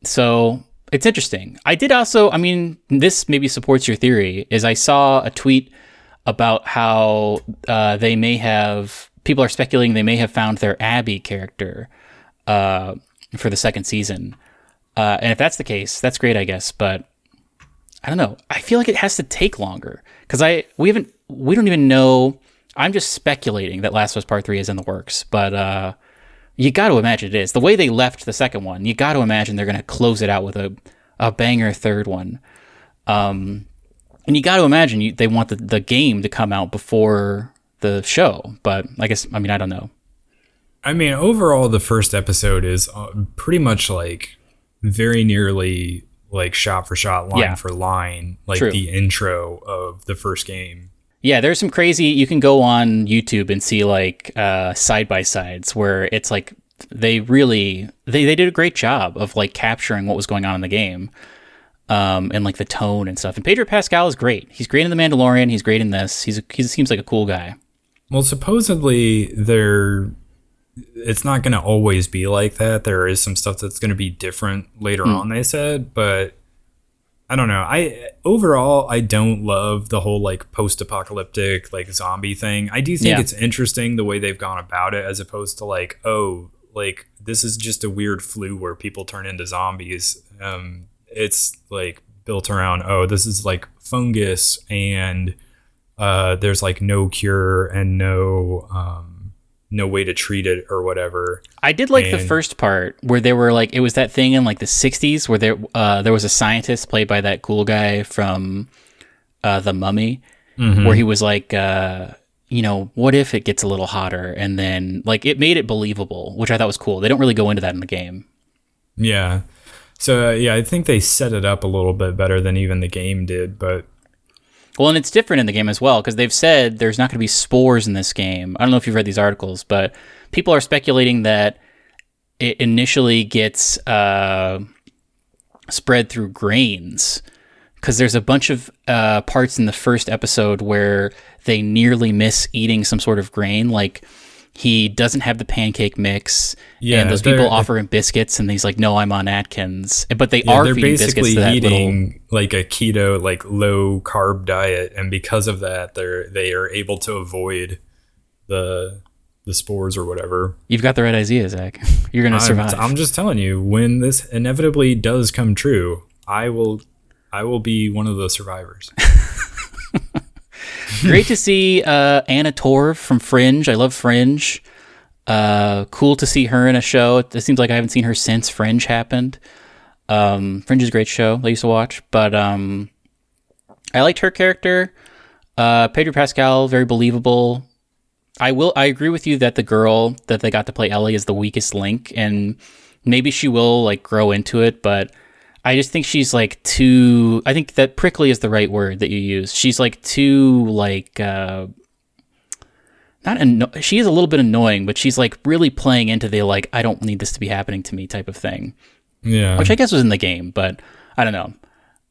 So it's interesting. I did also, I mean, this maybe supports your theory, is I saw a tweet about how people are speculating they may have found their Abby character for the second season. And if that's the case, that's great, I guess. But I don't know. I feel like it has to take longer because we don't even know. I'm just speculating that Last of Us Part 3 is in the works, but you got to imagine it is. The way they left the second one, you got to imagine they're going to close it out with a banger third one. And you got to imagine they want the game to come out before the show, but I don't know. I mean, overall, the first episode is pretty much like very nearly like shot for shot, line for line, like True. the intro of the first game. Yeah, there's some crazy, you can go on YouTube and see like side-by-sides where it's like they did a great job of like capturing what was going on in the game and like the tone and stuff. And Pedro Pascal is great. He's great in The Mandalorian. He's great in this. He seems like a cool guy. Well, supposedly it's not going to always be like that. There is some stuff that's going to be different later on, they said, but I don't know. Overall, I don't love the whole like post-apocalyptic like zombie thing. I do think it's interesting the way they've gone about it, as opposed to like, oh, like this is just a weird flu where people turn into zombies. It's like built around, oh, this is like fungus and there's like no cure and no way to treat it or whatever. I did like the first part where they were like, it was that thing in like the 60s where there was a scientist played by that cool guy from The Mummy, where he was like, what if it gets a little hotter? And then like it made it believable, which I thought was cool. They don't really go into that in the game. Yeah. So I think they set it up a little bit better than even the game did, but well, and it's different in the game as well, because they've said there's not going to be spores in this game. I don't know if you've read these articles, but people are speculating that it initially gets spread through grains, because there's a bunch of parts in the first episode where they nearly miss eating some sort of grain, like he doesn't have the pancake mix, and those people offer him biscuits, and he's like, "No, I'm on Atkins." But they're feeding biscuits to that eating like a keto, like low carb diet, and because of that, they are able to avoid the spores or whatever. You've got the right idea, Zach. You're gonna survive. I'm just telling you, when this inevitably does come true, I will be one of the survivors. Great to see Anna Torv from Fringe. I love Fringe. Cool to see her in a show. It seems like I haven't seen her since Fringe happened. Fringe is a great show I used to watch, but I liked her character. Pedro Pascal, very believable. I agree with you that the girl that they got to play Ellie is the weakest link, and maybe she will like grow into it, but I just think she's like too, I think that prickly is the right word that you use. She's like too like, she is a little bit annoying, but she's like really playing into the like, I don't need this to be happening to me type of thing. Yeah. Which I guess was in the game, but I don't know.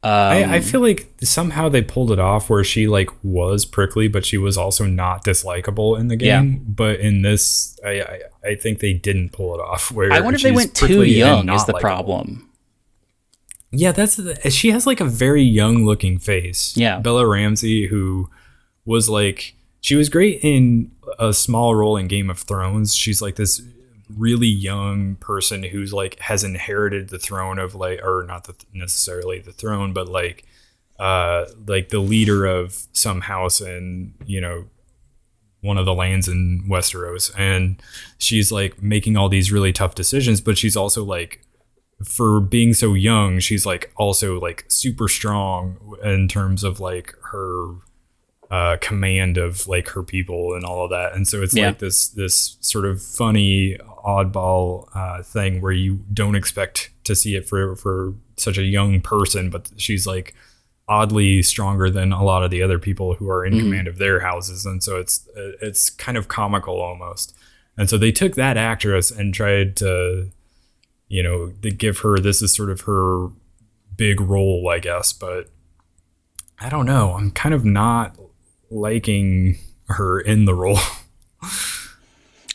I feel like somehow they pulled it off where she like was prickly, but she was also not dislikable in the game. Yeah. But in this, I think they didn't pull it off. Where I wonder if they went too young is the problem. Yeah, she has like a very young looking face. Yeah. Bella Ramsey, who was like, she was great in a small role in Game of Thrones. She's like this really young person who's like has inherited the throne of like, or not necessarily the throne, but like the leader of some house in, one of the lands in Westeros. And she's like making all these really tough decisions, but she's also like, for being so young, she's like also like super strong in terms of like her command of like her people and all of that. And so it's like this sort of funny oddball thing where you don't expect to see it for such a young person, but she's like oddly stronger than a lot of the other people who are in command of their houses. And so it's kind of comical almost. And so they took that actress and tried to they give her, this is sort of her big role, I guess. But I don't know. I'm kind of not liking her in the role.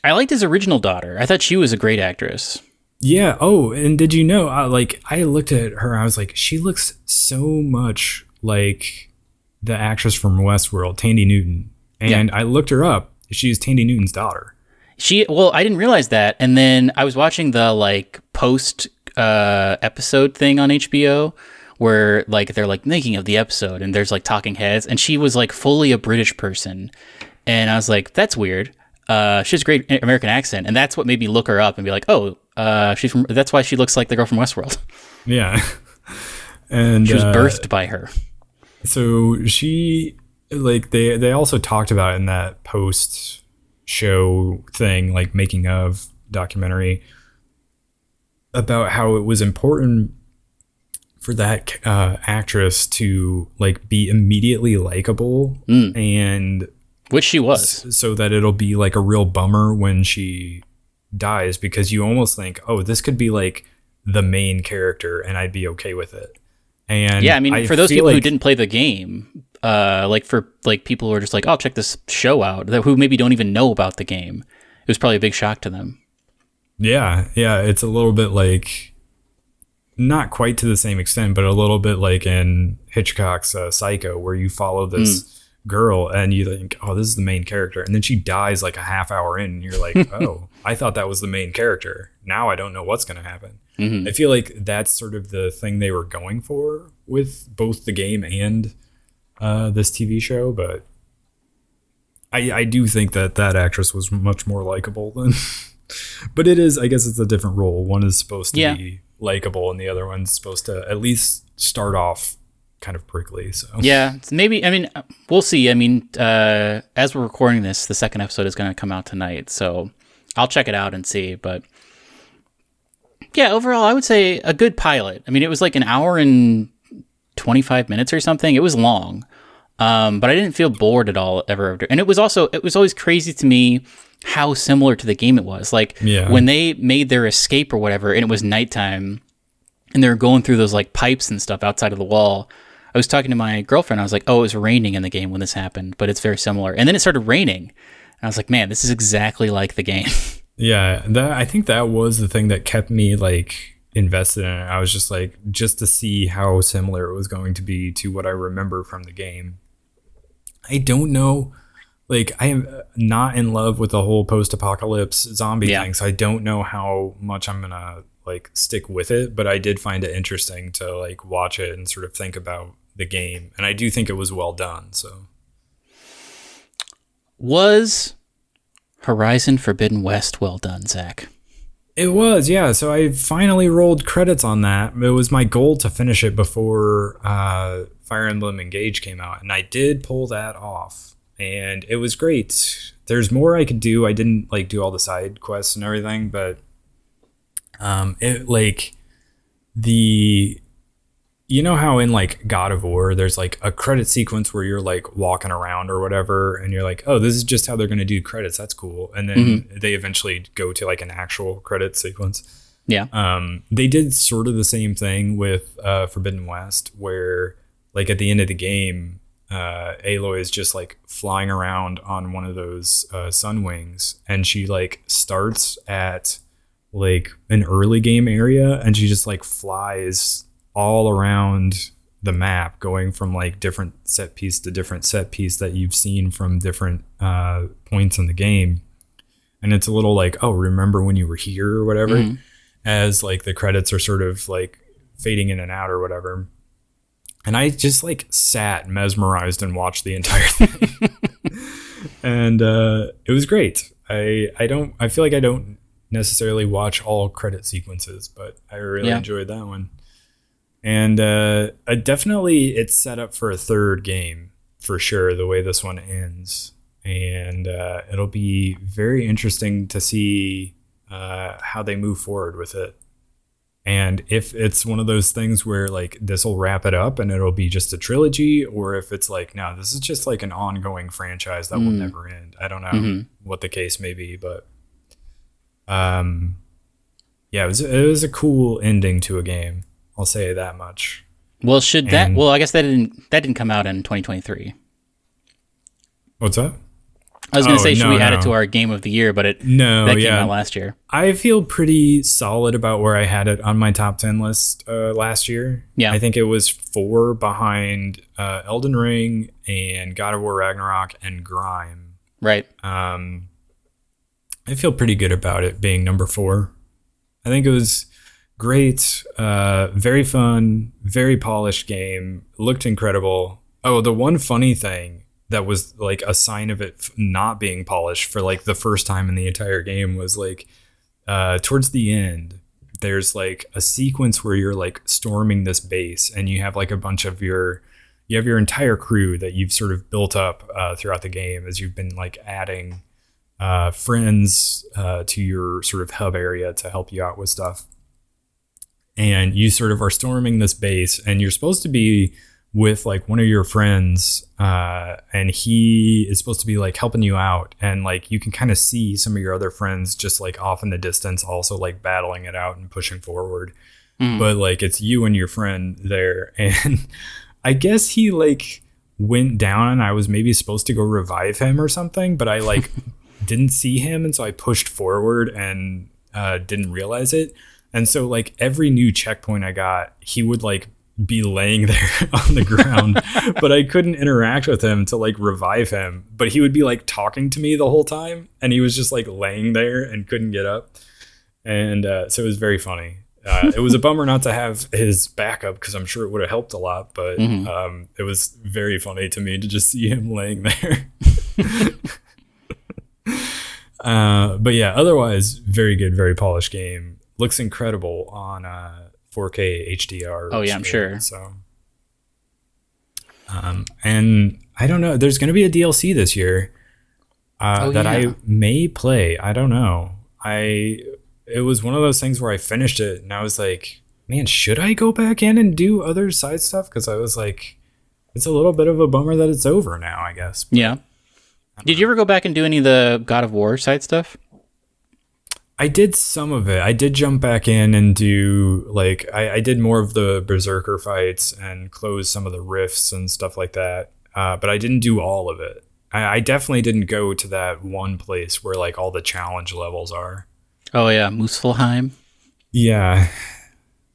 I liked his original daughter. I thought she was a great actress. Yeah. Oh, and did you know, I looked at her, I was like, she looks so much like the actress from Westworld, Tandy Newton. And I looked her up. She's Tandy Newton's daughter. I didn't realize that. And then I was watching the post episode thing on HBO where they're making of the episode and there's talking heads, and she was fully a British person. And I was like, that's weird. She has a great American accent. And that's what made me look her up and be like, oh, that's why she looks like the girl from Westworld. Yeah. And she was birthed by her. So she, they also talked about in that post show thing, making of documentary, about how it was important for that actress to be immediately likable, and which she was, so that it'll be a real bummer when she dies, because you almost think, oh, this could be the main character and I'd be okay with it. And yeah, I mean, for those people who didn't play the game, for people who are just I'll check this show out, who maybe don't even know about the game, it was probably a big shock to them. Yeah, it's a little bit not quite to the same extent, but a little bit in Hitchcock's Psycho, where you follow this girl and you think, oh, this is the main character, and then she dies a half hour in, and you're like, oh, I thought that was the main character. Now I don't know what's going to happen. I feel like that's sort of the thing they were going for with both the game and this TV show, but I do think that actress was much more likable than but it is, I guess it's a different role. One is supposed to be likable and the other one's supposed to at least start off kind of prickly. So yeah, maybe, I mean, we'll see. I mean, as we're recording this, the second episode is going to come out tonight, so I'll check it out and see. But yeah, overall, I would say a good pilot. I mean, it was an hour and 25 minutes or something. It was long, but I didn't feel bored at all ever. And it was always crazy to me how similar to the game it was. When they made their escape or whatever, and it was nighttime, and they were going through those pipes and stuff outside of the wall. I was talking to my girlfriend. I was like, oh, it was raining in the game when this happened, but it's very similar. And then it started raining. And I was like, man, this is exactly like the game. Yeah, I think that was the thing that kept me invested in it. I was just to see how similar it was going to be to what I remember from the game. I don't know, I am not in love with the whole post-apocalypse zombie thing, so I don't know how much I'm gonna stick with it. But I did find it interesting to watch it and sort of think about the game, and I do think it was well done. So was Horizon Forbidden West well done, Zach? It was, yeah. So I finally rolled credits on that. It was my goal to finish it before Fire Emblem Engage came out, and I did pull that off, and it was great. There's more I could do. I didn't do all the side quests and everything, but you know how in God of War there's a credit sequence where you're walking around or whatever, and you're like, oh, this is just how they're going to do credits, that's cool, and then they eventually go to an actual credit sequence. They did sort of the same thing with Forbidden West, where at the end of the game, Aloy is just flying around on one of those sun wings, and she starts at an early game area, and she just flies all around the map, going from different set piece to different set piece that you've seen from different points in the game. And it's a little oh, remember when you were here or whatever, as the credits are sort of fading in and out or whatever. And I just sat mesmerized and watched the entire thing. And it was great. I feel like I don't necessarily watch all credit sequences, but I really enjoyed that one. And definitely it's set up for a third game for sure, the way this one ends. And it'll be very interesting to see how they move forward with it. And if it's one of those things where this will wrap it up and it'll be just a trilogy, or if it's no, this is just an ongoing franchise that will never end. I don't know what the case may be, but yeah, yeah, it was a cool ending to a game. I'll say that much. Well, I guess that didn't come out in 2023. What's that? I was going to say, should we add it to our game of the year? But that came out last year. I feel pretty solid about where I had it on my top 10 list last year. Yeah. I think it was 4 behind Elden Ring and God of War Ragnarok and Grime. Right. I feel pretty good about it being number 4. I think it was great, very fun, very polished game, looked incredible. Oh, the one funny thing that was like a sign of it not being polished for like the first time in the entire game was like towards the end, there's like a sequence where you're like storming this base and you have like a bunch of you have your entire crew that you've sort of built up throughout the game as you've been like adding friends to your sort of hub area to help you out with stuff. And you sort of are storming this base and you're supposed to be with like one of your friends and he is supposed to be like helping you out, and like you can kind of see some of your other friends just like off in the distance also like battling it out and pushing forward. But like it's you and your friend there, and I guess he like went down and I was maybe supposed to go revive him or something, but I like didn't see him, and so I pushed forward and didn't realize it. And so like every new checkpoint I got, he would like be laying there on the ground, but I couldn't interact with him to like revive him. But he would be like talking to me the whole time, and he was just like laying there and couldn't get up. And so it was very funny. It was a bummer not to have his backup because I'm sure it would have helped a lot, but it was very funny to me to just see him laying there. But yeah, otherwise, very good, very polished game. Looks incredible on 4K HDR. Oh yeah, I'm sure. So, and I don't know. There's going to be a DLC this year that I may play. I don't know. It was one of those things where I finished it and I was like, man, should I go back in and do other side stuff? Because I was like, it's a little bit of a bummer that it's over now, I guess. But, yeah. Did you ever go back and do any of the God of War side stuff? I did some of it. I did jump back in and do like I did more of the berserker fights and close some of the rifts and stuff like that. But I didn't do all of it. I definitely didn't go to that one place where like all the challenge levels are. Oh yeah, Muspelheim. Yeah,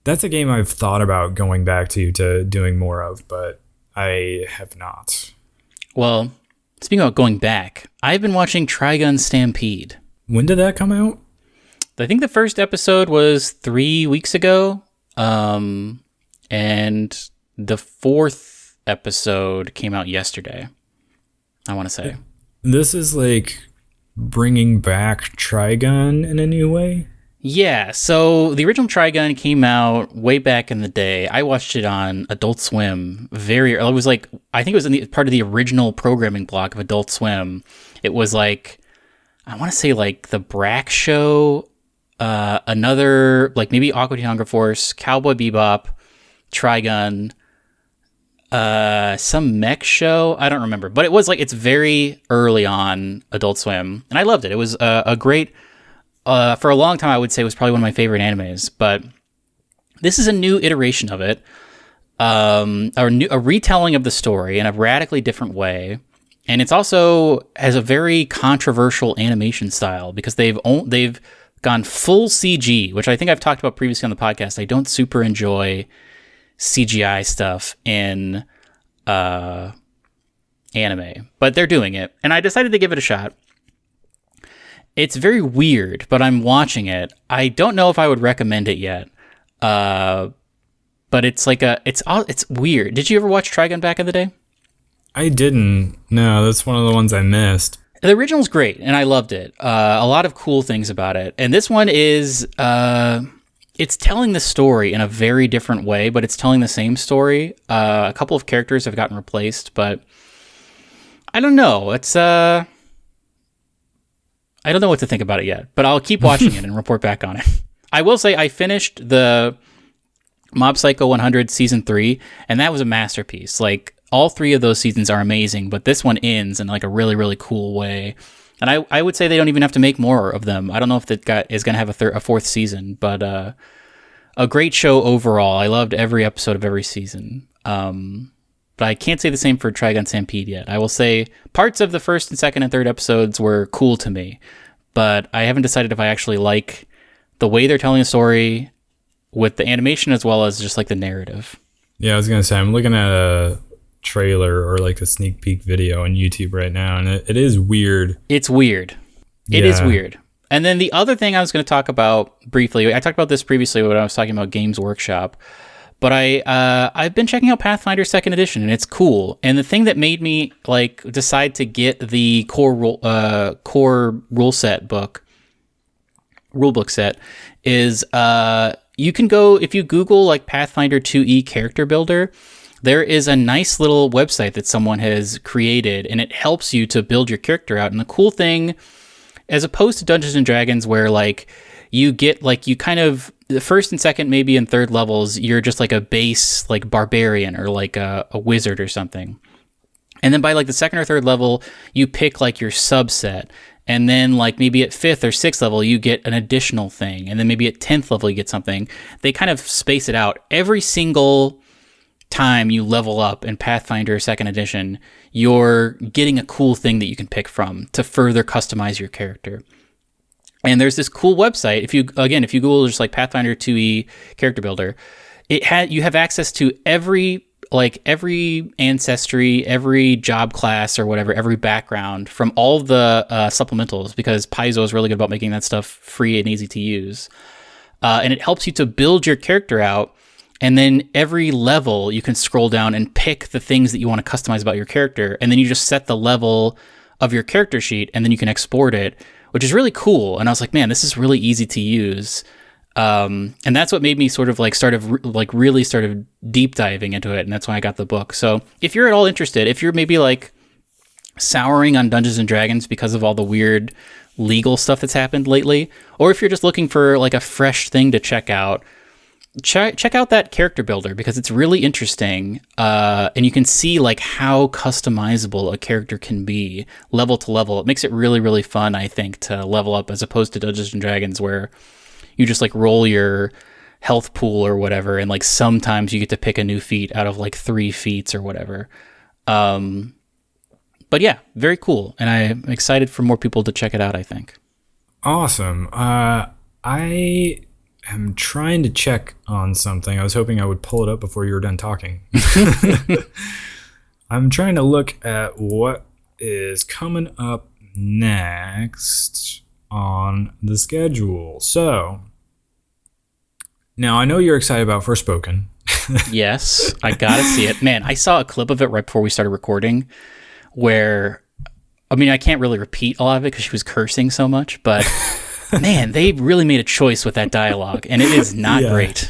that's a game I've thought about going back to doing more of, but I have not. Well, speaking about going back, I've been watching Trigun Stampede. When did that come out? I think the first episode was 3 weeks ago, and the 4th episode came out yesterday, I want to say. This is like bringing back Trigun in a new way? Yeah, so the original Trigun came out way back in the day. I watched it on Adult Swim very early. It was like, I think it was part of the original programming block of Adult Swim. It was like, I want to say like the Brack Show, another, like maybe Aqua Teen Hunger Force, Cowboy Bebop, Trigun, some mech show. I don't remember, but it was like, it's very early on Adult Swim, and I loved it. It was a great, for a long time, I would say it was probably one of my favorite animes, but this is a new iteration of it, a retelling of the story in a radically different way. And it's also has a very controversial animation style because they've gone full CG, which I think I've talked about previously on the podcast. I don't super enjoy CGI stuff in anime, but they're doing it, and I decided to give it a shot. It's very weird, but I'm watching it. I don't know if I would recommend it yet, but it's like it's weird. Did you ever watch Trigun back in the day? I didn't. No, that's one of the ones I missed. The original's great, and I loved it. A lot of cool things about it. And this one is, it's telling the story in a very different way, but it's telling the same story. A couple of characters have gotten replaced, but I don't know. It's, I don't know what to think about it yet, but I'll keep watching it and report back on it. I will say I finished the Mob Psycho 100 Season 3, and that was a masterpiece. Like, all 3 of those seasons are amazing, but this one ends in like a really, really cool way. And I would say they don't even have to make more of them. I don't know if that guy is going to have a fourth season, but a great show overall. I loved every episode of every season. But I can't say the same for Trigun Stampede yet. I will say parts of the first and second and third episodes were cool to me, but I haven't decided if I actually like the way they're telling a story with the animation as well as just like the narrative. Yeah, I was going to say, I'm looking at a trailer or like a sneak peek video on YouTube right now, and it is weird. It's weird. It is weird. And then the other thing I was going to talk about briefly, I talked about this previously when I was talking about Games Workshop, but I've been checking out Pathfinder 2nd Edition, and it's cool. And the thing that made me like decide to get the core rule book set is you can go, if you Google like Pathfinder 2e character builder, there is a nice little website that someone has created, and it helps you to build your character out. And the cool thing, as opposed to Dungeons and Dragons, where like you get like you kind of the first and second, maybe in third levels, you're just like a base like barbarian or like a wizard or something. And then by like the second or third level, you pick like your subset. And then like maybe at fifth or sixth level, you get an additional thing. And then maybe at 10th level, you get something. They kind of space it out. Every single time you level up in Pathfinder 2nd Edition, you're getting a cool thing that you can pick from to further customize your character. And there's this cool website. If you Google just like Pathfinder 2e character builder, you have access to every ancestry, every job class or whatever, every background from all the supplementals, because Paizo is really good about making that stuff free and easy to use. And it helps you to build your character out. And then every level you can scroll down and pick the things that you want to customize about your character. And then you just set the level of your character sheet, and then you can export it, which is really cool. And I was like, man, this is really easy to use. And that's what made me sort of like really started deep diving into it. And that's why I got the book. So if you're at all interested, if you're maybe like souring on Dungeons and Dragons because of all the weird legal stuff that's happened lately, or if you're just looking for like a fresh thing to check out that character builder, because it's really interesting. And you can see like how customizable a character can be level to level. It makes it really, really fun, I think, to level up, as opposed to Dungeons and Dragons where you just like roll your health pool or whatever. And like sometimes you get to pick a new feat out of like 3 feats or whatever. But yeah, very cool. And I'm excited for more people to check it out, I think. Awesome. I'm trying to check on something. I was hoping I would pull it up before you were done talking. I'm trying to look at what is coming up next on the schedule. So, now I know you're excited about Forspoken. Yes, I gotta see it. Man, I saw a clip of it right before we started recording where, I mean, I can't really repeat a lot of it because she was cursing so much, but... Man, they really made a choice with that dialogue, and it is not great.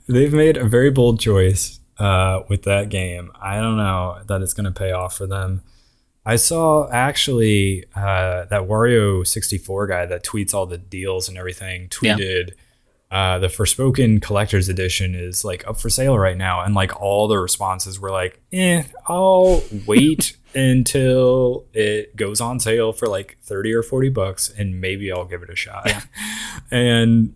They've made a very bold choice with that game. I don't know that it's going to pay off for them. I saw actually that Wario64 guy that tweets all the deals and everything tweeted the Forspoken Collector's Edition is like up for sale right now, and like all the responses were like, I'll wait until it goes on sale for like $30 or $40 and maybe I'll give it a shot. And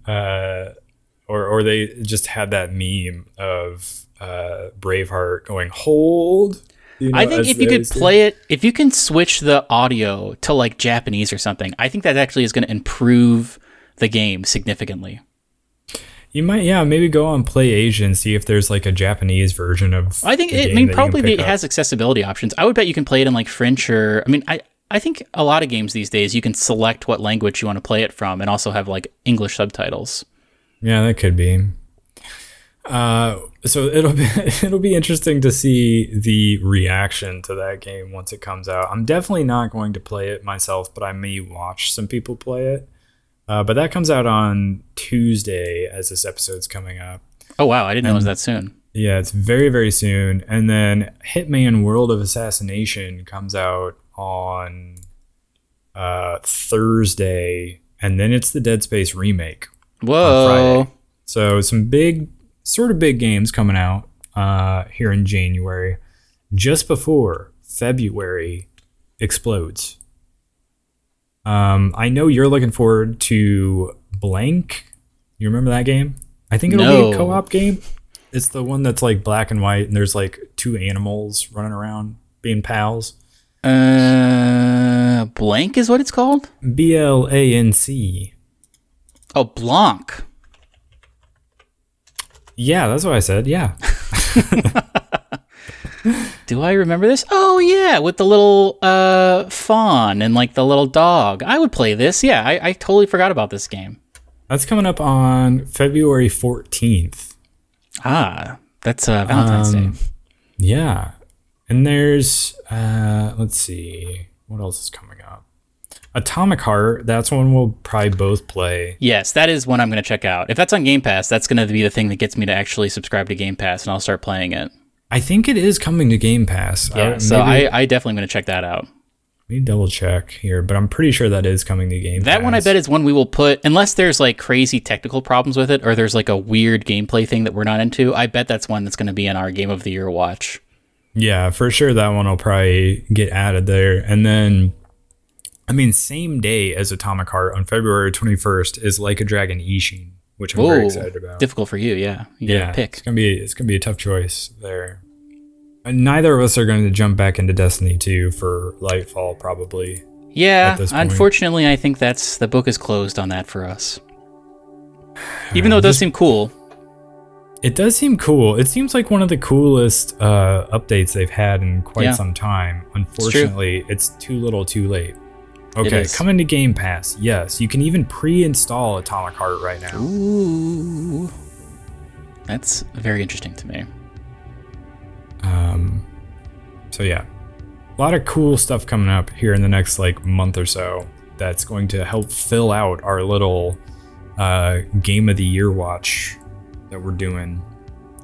or they just had that meme of Braveheart going hold. You know, I think if you could play it, if you can switch the audio to like Japanese or something, I think that actually is going to improve the game significantly. You might, maybe go on Play Asia and see if there's like a Japanese version of. I think probably it has accessibility options. I would bet you can play it in like French or, I mean, I think a lot of games these days you can select what language you want to play it from and also have like English subtitles. Yeah, that could be. So it'll be interesting to see the reaction to that game once it comes out. I'm definitely not going to play it myself, but I may watch some people play it. But that comes out on Tuesday as this episode's coming up. Oh, wow. I didn't know it was that soon. Yeah, it's very, very soon. And then Hitman World of Assassination comes out on Thursday. And then it's the Dead Space remake. Whoa. On Friday. So some big games coming out here in January, just before February explodes. I know you're looking forward to Blank. You remember that game? I think it'll be a co-op game. It's the one that's like black and white, and there's like two animals running around being pals. Blank is what it's called? BLANC. Oh, Blanc. Yeah, that's what I said. Yeah. Do I remember this? Oh, yeah, with the little fawn and like the little dog. I would play this. Yeah, I totally forgot about this game. That's coming up on February 14th. Ah, that's Valentine's Day. Yeah. And there's, let's see, what else is coming up? Atomic Heart, that's one we'll probably both play. Yes, that is one I'm going to check out. If that's on Game Pass, that's going to be the thing that gets me to actually subscribe to Game Pass, and I'll start playing it. I think it is coming to Game Pass. Yeah, so I definitely going to check that out. Let me double check here, but I'm pretty sure that is coming to Game Pass. That one I bet is one we will put, unless there's like crazy technical problems with it, or there's like a weird gameplay thing that we're not into, I bet that's one that's going to be in our Game of the Year watch. Yeah, for sure that one will probably get added there. And then, I mean, same day as Atomic Heart on February 21st is Like a Dragon Ishin, which I'm very excited about. Difficult for you, yeah. You gotta pick. It's gonna be a tough choice there. And neither of us are going to jump back into Destiny 2 for Lightfall, probably. Yeah, unfortunately, I think the book is closed on that for us. Even though it does seem cool. It does seem cool. It seems like one of the coolest updates they've had in quite some time. Unfortunately, it's too little too late. Okay, coming to Game Pass. Yes, you can even pre-install Atomic Heart right now. Ooh. That's very interesting to me. So yeah, a lot of cool stuff coming up here in the next like month or so that's going to help fill out our little Game of the Year watch that we're doing.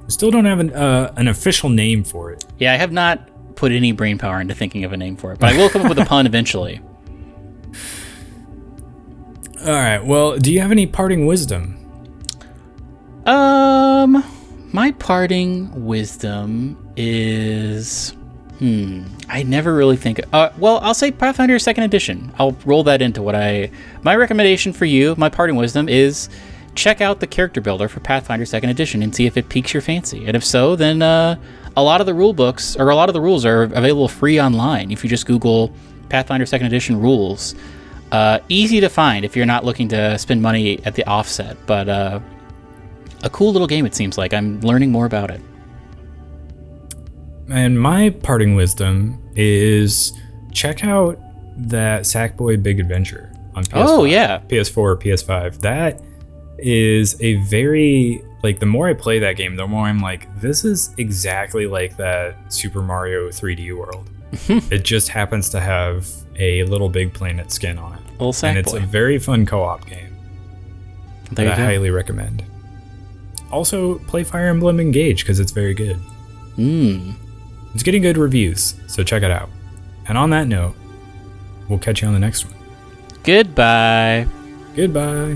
We still don't have an official name for it. Yeah, I have not put any brain power into thinking of a name for it, but I will come up with a pun eventually. All right, well, do you have any parting wisdom? My parting wisdom is... I never really think... well, I'll say Pathfinder 2nd Edition. I'll roll that into my recommendation for you, my parting wisdom, is check out the character builder for Pathfinder 2nd Edition and see if it piques your fancy. And if so, then a lot of the rule books, or a lot of the rules are available free online. If you just Google Pathfinder 2nd Edition rules. Easy to find if you're not looking to spend money at the offset, but a cool little game, it seems like. I'm learning more about it. And my parting wisdom is check out that Sackboy Big Adventure on PS5. Oh, yeah. PS4, PS5. That is a very, like, the more I play that game, the more I'm like, this is exactly like that Super Mario 3D world. It just happens to have a Little Big Planet skin on it. Little Sackboy. And it's a very fun co-op game that I highly recommend. Also, play Fire Emblem Engage because it's very good. It's getting good reviews, so check it out. And on that note, we'll catch you on the next one. Goodbye. Goodbye.